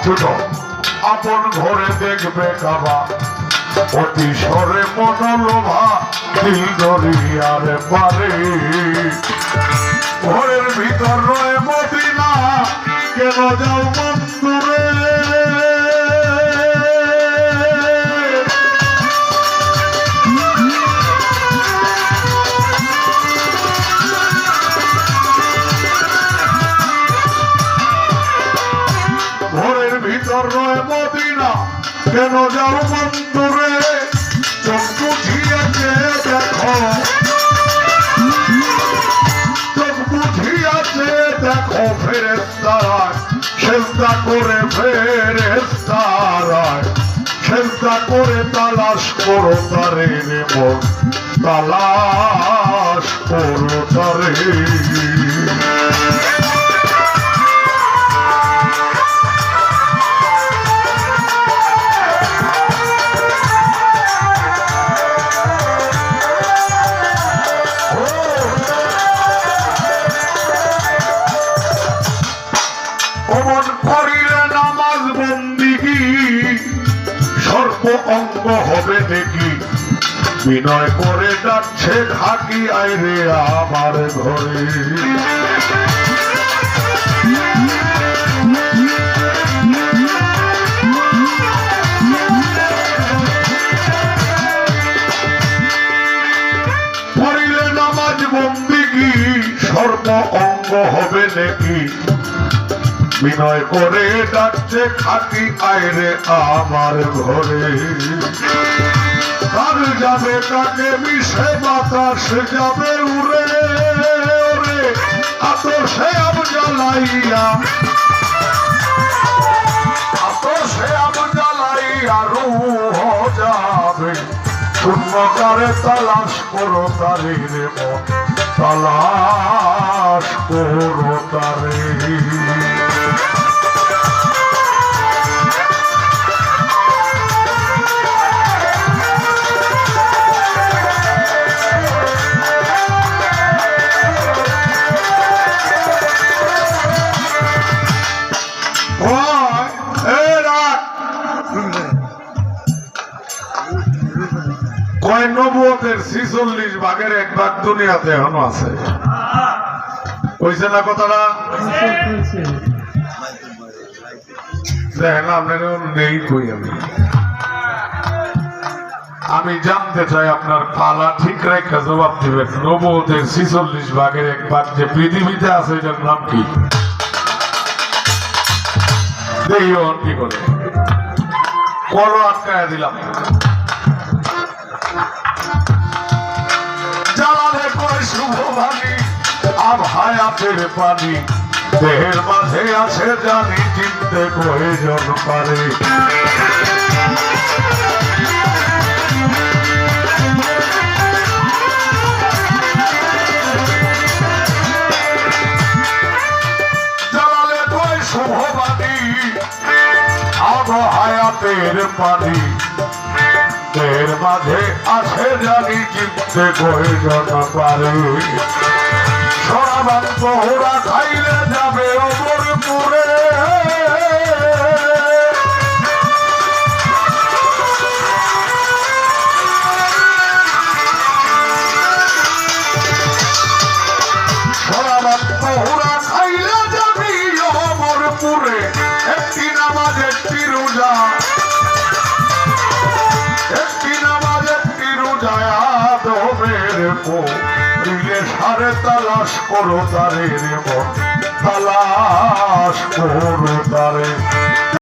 ছোট আপন ঘরে দেখবে কাবা অতি সরে মনোলোভা দিল দরিয়ার পারে ঘরের ভিতর রয়ে মদিনা কেন যাও বন্ধুরে ঘরের ভিতর রয়ে মদিনা কেন যাও বন্ধুরে চোখ বুঝিয়েছে দেখো চোখ বুঝিয়েছে দেখো ফেরেশতারা সেজদা করে ফেরেশতারা সেজদা করে তালাশ করো তারে রে মন তালাশ করো তারে অমন করিলে নামাজ বন্দিগি সর্ব অঙ্গ হবে দেখি বিনয় করে ডাকছে ঢাকি আইরে আমার ঘরে করিলে নামাজ বন্দিগি সর্ব অঙ্গ হবে দেখি বিনয় করে ডাকছে খাটি আইরে আমার ঘরে কার যাবে তাকে মিশে বাতাস যাবে উড়ে ওরে আতশে আব জ্বালাইয়া আতশে আব জ্বালাইয়া রূহ যাবে শূন্যতারে তালাশ করো তারে রে মন তালাশ করো তারে কয় নবুয়তের 46 ভাগের 1 ভাগ দুনিয়াতে এখনো আছে কইছে না কথাটা দেখেন আপনার নেই কই আমি জানতে চাই আপনার পালা ঠিক রেখে জবাব দিবেন নবুয়তের 46 ভাগের 1 ভাগ যে পৃথিবীতে আছে এটার নাম কি দেখিও কি করে কল আটকায় দিলাম জ্বালালে কয় শুভ ভানি আব হায়াতের পানি দেহের মাঝে আছে জানি চিনতে প্রয়োজন পারে জ্বালালে কয় শুভ ভানি আব হায়াতের পানি দেহের মাঝে আছে জানি চিনতে প্রয়োজন পারে সরাবান তোহরা খাইলে যাবে অমরপুরে সরাবান তোহরা খাইলে যাবি অমরপুরে একটি নামাজ একটি রোজা সারে তালাশ করো তারে রে মন তালাশ করো তারে